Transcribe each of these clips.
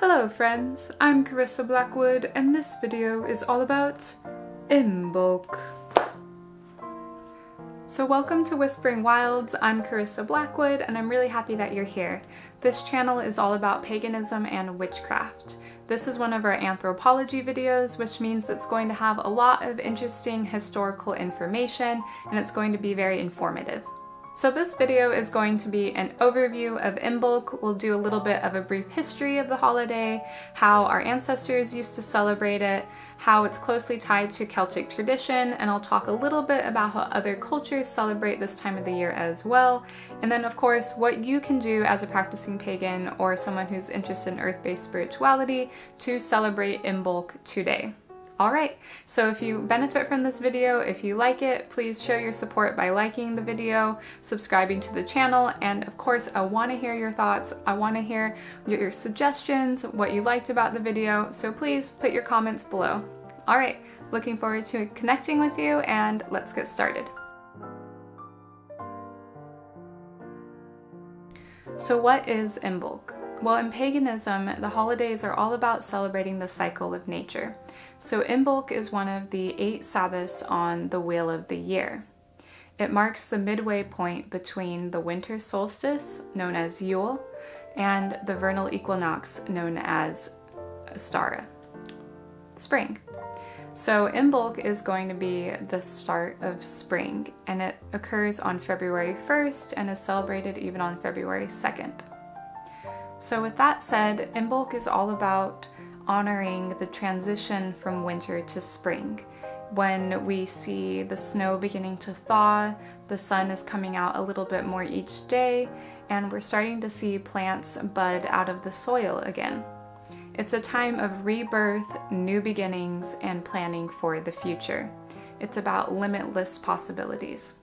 Hello friends, I'm Carissa Blackwood and this video is all about Imbolc. So welcome to Whispering Wilds, I'm Carissa Blackwood and I'm really happy that you're here. This channel is all about paganism and witchcraft. This is one of our anthropology videos, which means it's going to have a lot of interesting historical information and it's going to be very informative. So this video is going to be an overview of Imbolc. We'll do a little bit of a brief history of the holiday, how our ancestors used to celebrate it, how it's closely tied to Celtic tradition, and I'll talk a little bit about how other cultures celebrate this time of the year as well. And then of course, what you can do as a practicing pagan or someone who's interested in earth-based spirituality to celebrate Imbolc today. Alright, so if you benefit from this video, if you like it, please show your support by liking the video, subscribing to the channel, and of course I want to hear your thoughts. I want to hear your suggestions, what you liked about the video, so please put your comments below. Alright, looking forward to connecting with you, and let's get started. So what is Imbolc? Well, in paganism, the holidays are all about celebrating the cycle of nature. So Imbolc is one of the 8 Sabbaths on the wheel of the year. It marks the midway point between the winter solstice, known as Yule, and the vernal equinox, known as Astara, spring. So Imbolc is going to be the start of spring, and it occurs on February 1st and is celebrated even on February 2nd. So with that said, Imbolc is all about honoring the transition from winter to spring. When we see the snow beginning to thaw, the sun is coming out a little bit more each day, and we're starting to see plants bud out of the soil again. It's a time of rebirth, new beginnings, and planning for the future. It's about limitless possibilities.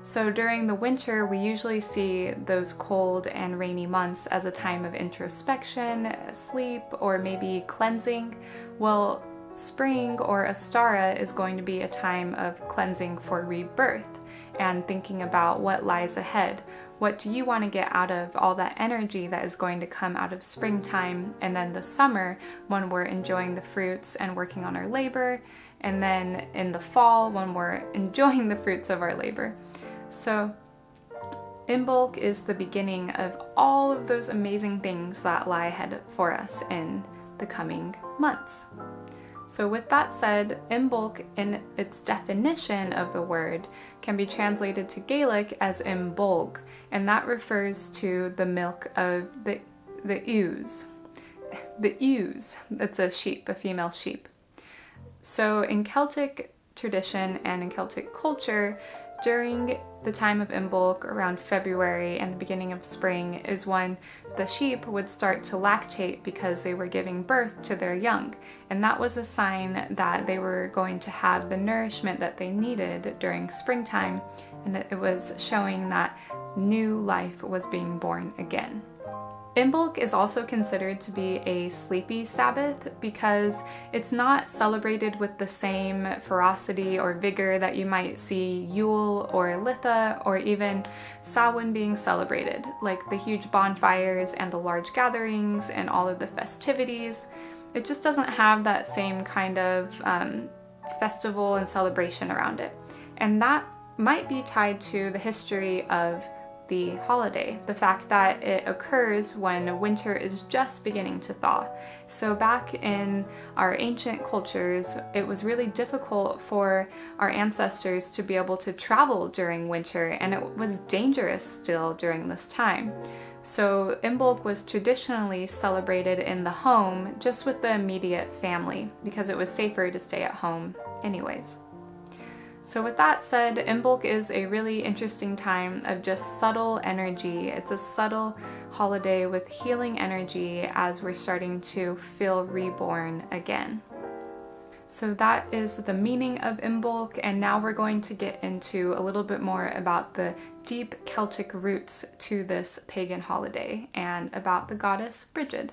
So during the winter, we usually see those cold and rainy months as a time of introspection, sleep, or maybe cleansing. Well, spring or Astara is going to be a time of cleansing for rebirth and thinking about what lies ahead. What do you want to get out of all that energy that is going to come out of springtime, and then the summer when we're enjoying the fruits and working on our labor, and then in the fall when we're enjoying the fruits of our labor. So Imbolc is the beginning of all of those amazing things that lie ahead for us in the coming months. So with that said, Imbolc in its definition of the word can be translated to Gaelic as Imbolg, and that refers to the milk of the ewes. The ewes, that's a sheep, a female sheep. So in Celtic tradition and in Celtic culture, during the time of Imbolc, around February and the beginning of spring, is when the sheep would start to lactate because they were giving birth to their young. And that was a sign that they were going to have the nourishment that they needed during springtime, and it was showing that new life was being born again. Imbolc is also considered to be a sleepy Sabbath because it's not celebrated with the same ferocity or vigor that you might see Yule or Litha or even Samhain being celebrated, like the huge bonfires and the large gatherings and all of the festivities. It just doesn't have that same kind of festival and celebration around it. And that might be tied to the history of the holiday, the fact that it occurs when winter is just beginning to thaw. So back in our ancient cultures, it was really difficult for our ancestors to be able to travel during winter, and it was dangerous still during this time. So Imbolc was traditionally celebrated in the home, just with the immediate family, because it was safer to stay at home anyways. So with that said, Imbolc is a really interesting time of just subtle energy. It's a subtle holiday with healing energy as we're starting to feel reborn again. So that is the meaning of Imbolc, and now we're going to get into a little bit more about the deep Celtic roots to this pagan holiday and about the goddess Brigid.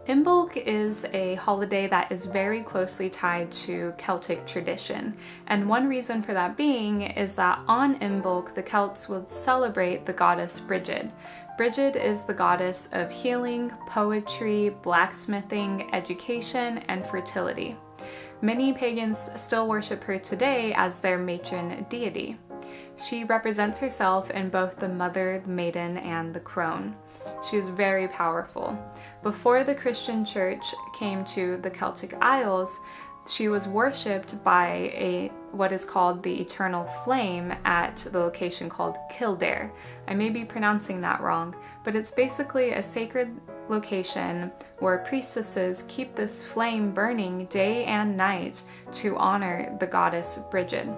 Imbolc is a holiday that is very closely tied to Celtic tradition, and one reason for that being is that on Imbolc the Celts would celebrate the goddess Brigid. Brigid is the goddess of healing, poetry, blacksmithing, education, and fertility. Many pagans still worship her today as their matron deity. She represents herself in both the mother, the maiden, and the crone. She is very powerful. Before the Christian church came to the Celtic Isles, she was worshipped by what is called the Eternal Flame at the location called Kildare. I may be pronouncing that wrong, but it's basically a sacred location where priestesses keep this flame burning day and night to honor the goddess Brigid.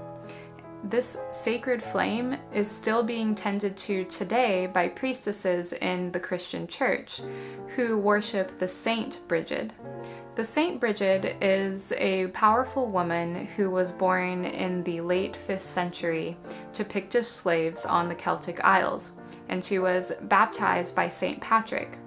This sacred flame is still being tended to today by priestesses in the Christian church who worship the Saint Brigid. The Saint Brigid is a powerful woman who was born in the late 5th century to Pictish slaves on the Celtic Isles, and she was baptized by St. Patrick.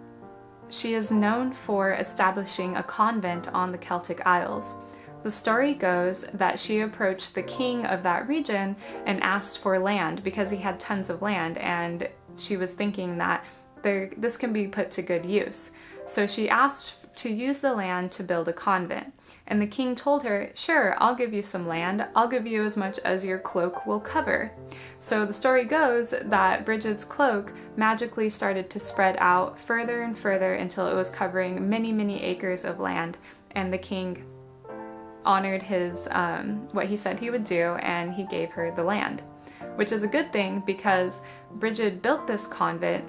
She is known for establishing a convent on the Celtic Isles. The story goes that she approached the king of that region and asked for land because he had tons of land, and she was thinking that this can be put to good use. So she asked to use the land to build a convent, and the king told her, "Sure, I'll give you some land. I'll give you as much as your cloak will cover." So the story goes that Brigid's cloak magically started to spread out further and further until it was covering many, many acres of land, and the king honored his what he said he would do, and he gave her the land, which is a good thing because Brigid built this convent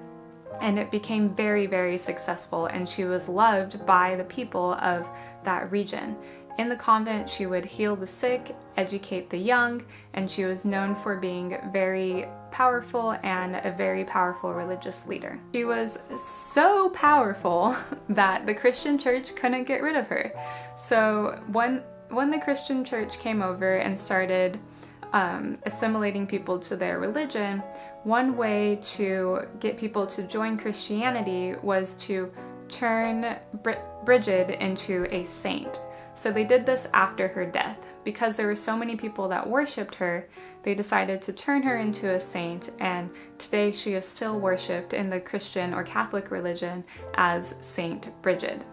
and it became very, very successful, and she was loved by the people of that region. In the convent, she would heal the sick, educate the young, and she was known for being very powerful and a very powerful religious leader. She was so powerful that the Christian church couldn't get rid of her. So when the Christian church came over and started assimilating people to their religion, one way to get people to join Christianity was to turn Brigid into a saint. So they did this after her death. Because there were so many people that worshipped her, they decided to turn her into a saint, and today she is still worshipped in the Christian or Catholic religion as Saint Brigid.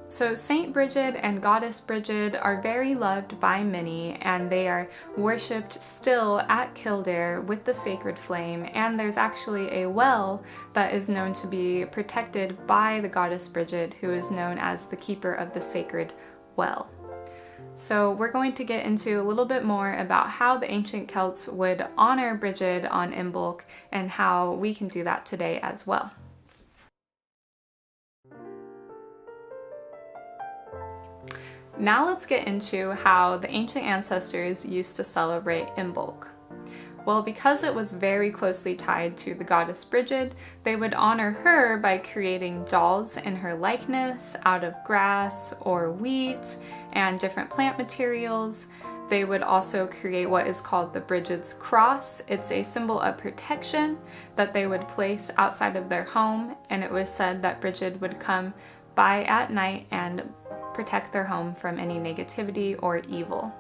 So Saint Brigid and Goddess Brigid are very loved by many, and they are worshipped still at Kildare with the sacred flame, and there's actually a well that is known to be protected by the Goddess Brigid, who is known as the keeper of the sacred well. So we're going to get into a little bit more about how the ancient Celts would honor Brigid on Imbolc and how we can do that today as well. Now let's get into how the ancient ancestors used to celebrate Imbolc. Well, because it was very closely tied to the goddess Brigid, they would honor her by creating dolls in her likeness out of grass or wheat and different plant materials. They would also create what is called the Brigid's Cross. It's a symbol of protection that they would place outside of their home, and it was said that Brigid would come by at night and protect their home from any negativity or evil.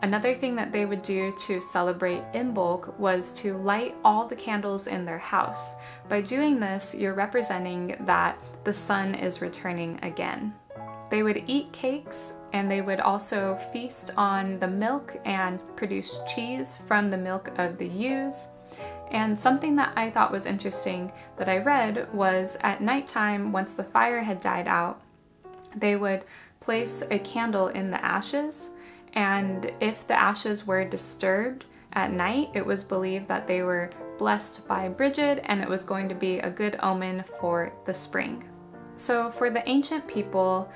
Another thing that they would do to celebrate Imbolc was to light all the candles in their house. By doing this, you're representing that the sun is returning again. They would eat cakes, and they would also feast on the milk and produce cheese from the milk of the ewes. And something that I thought was interesting that I read was at nighttime, once the fire had died out, they would place a candle in the ashes, and if the ashes were disturbed at night, it was believed that they were blessed by Brigid and it was going to be a good omen for the spring. So for the ancient people,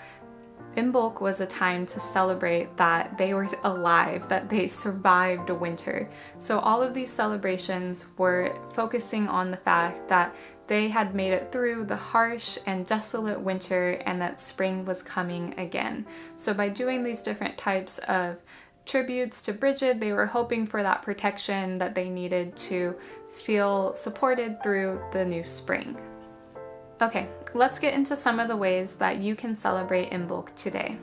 Imbolc was a time to celebrate that they were alive, that they survived winter. So all of these celebrations were focusing on the fact that they had made it through the harsh and desolate winter and that spring was coming again. So by doing these different types of tributes to Brigid, they were hoping for that protection that they needed to feel supported through the new spring. Okay, let's get into some of the ways that you can celebrate Imbolc today.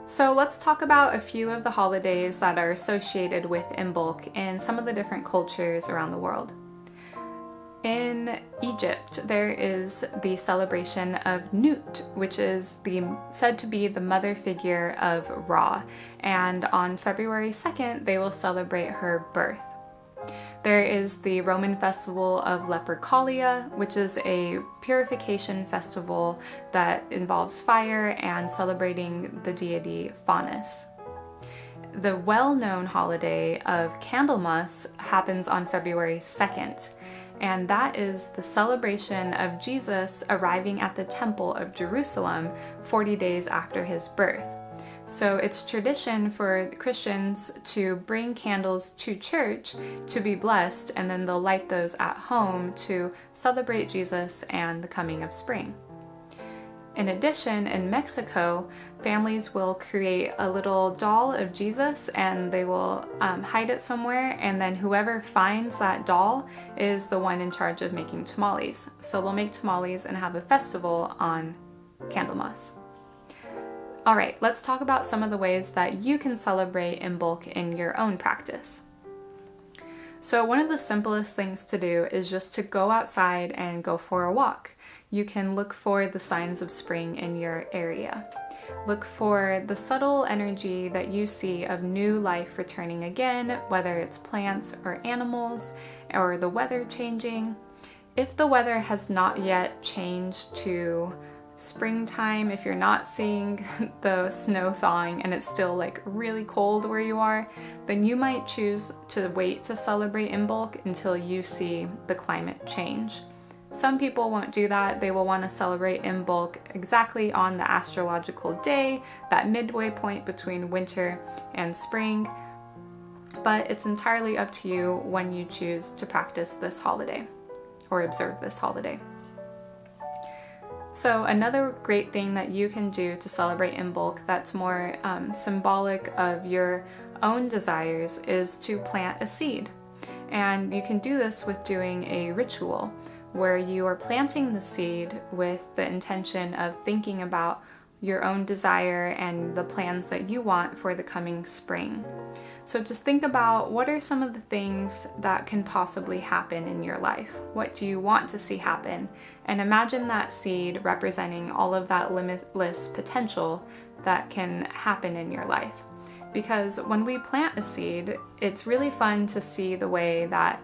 So let's talk about a few of the holidays that are associated with Imbolc in some of the different cultures around the world. In Egypt, there is the celebration of Nut, which is said to be the mother figure of Ra, and on February 2nd, they will celebrate her birth. There is the Roman festival of Lupercalia, which is a purification festival that involves fire and celebrating the deity Faunus. The well-known holiday of Candlemas happens on February 2nd, and that is the celebration of Jesus arriving at the Temple of Jerusalem 40 days after his birth. So it's tradition for Christians to bring candles to church to be blessed, and then they'll light those at home to celebrate Jesus and the coming of spring. In addition, in Mexico, families will create a little doll of Jesus and they will hide it somewhere, and then whoever finds that doll is the one in charge of making tamales. So they'll make tamales and have a festival on Candlemas. All right, let's talk about some of the ways that you can celebrate Imbolc in your own practice. So one of the simplest things to do is just to go outside and go for a walk. You can look for the signs of spring in your area. Look for the subtle energy that you see of new life returning again, whether it's plants or animals, or the weather changing. If the weather has not yet changed to springtime, if you're not seeing the snow thawing and it's still like really cold where you are, then you might choose to wait to celebrate Imbolc until you see the climate change. Some people won't do that. They will want to celebrate Imbolc exactly on the astrological day, that midway point between winter and spring. But it's entirely up to you when you choose to practice this holiday or observe this holiday. So another great thing that you can do to celebrate Imbolc that's more symbolic of your own desires is to plant a seed. And you can do this with doing a ritual where you are planting the seed with the intention of thinking about your own desire and the plans that you want for the coming spring. So just think about, what are some of the things that can possibly happen in your life? What do you want to see happen? And imagine that seed representing all of that limitless potential that can happen in your life. Because when we plant a seed, it's really fun to see the way that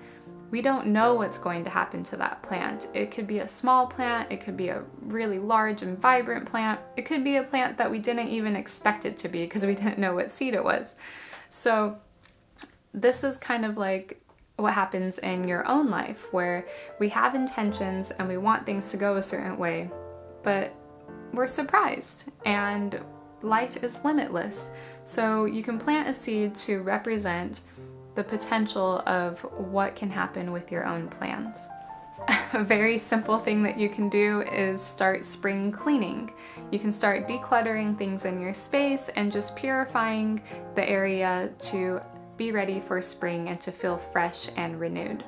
we don't know what's going to happen to that plant. It could be a small plant, it could be a really large and vibrant plant, it could be a plant that we didn't even expect it to be because we didn't know what seed it was. So this is kind of like what happens in your own life, where we have intentions and we want things to go a certain way, but we're surprised and life is limitless. So you can plant a seed to represent the potential of what can happen with your own plans. A very simple thing that you can do is start spring cleaning. You can start decluttering things in your space and just purifying the area to be ready for spring and to feel fresh and renewed.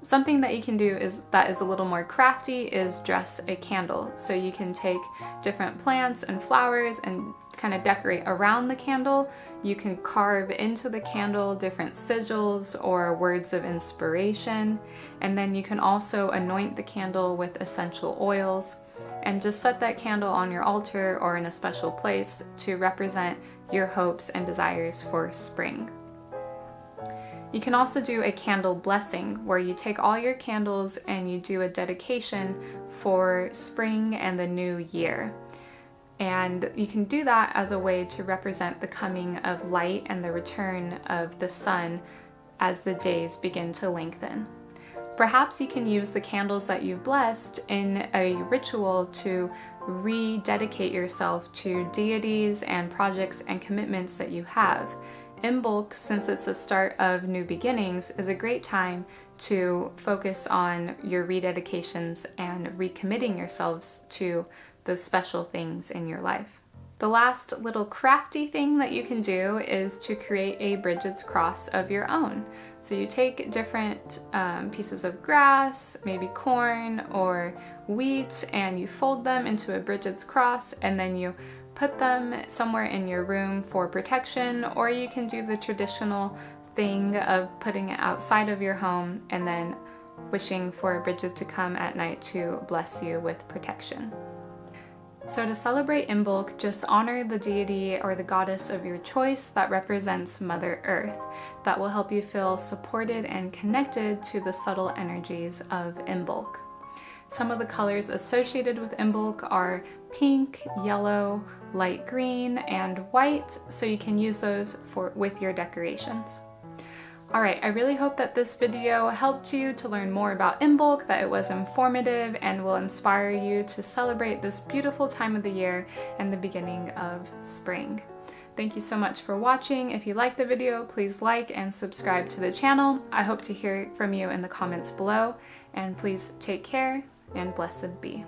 Something that you can do that is a little more crafty is dress a candle. So you can take different plants and flowers and kind of decorate around the candle. You can carve into the candle different sigils or words of inspiration. And then you can also anoint the candle with essential oils and just set that candle on your altar or in a special place to represent your hopes and desires for spring. You can also do a candle blessing where you take all your candles and you do a dedication for spring and the new year. And you can do that as a way to represent the coming of light and the return of the sun as the days begin to lengthen. Perhaps you can use the candles that you've blessed in a ritual to rededicate yourself to deities and projects and commitments that you have. Imbolc, since it's a start of new beginnings, is a great time to focus on your rededications and recommitting yourselves to those special things in your life. The last little crafty thing that you can do is to create a Bridget's cross of your own. So you take different pieces of grass, maybe corn or wheat, and you fold them into a Bridget's cross, and then you put them somewhere in your room for protection, or you can do the traditional thing of putting it outside of your home and then wishing for Bridget to come at night to bless you with protection. So to celebrate Imbolc, just honor the deity or the goddess of your choice that represents Mother Earth. That will help you feel supported and connected to the subtle energies of Imbolc. Some of the colors associated with Imbolc are pink, yellow, light green, and white, so you can use those with your decorations. Alright, I really hope that this video helped you to learn more about Imbolc, that it was informative and will inspire you to celebrate this beautiful time of the year and the beginning of spring. Thank you so much for watching. If you liked the video, please like and subscribe to the channel. I hope to hear from you in the comments below, and please take care and blessed be.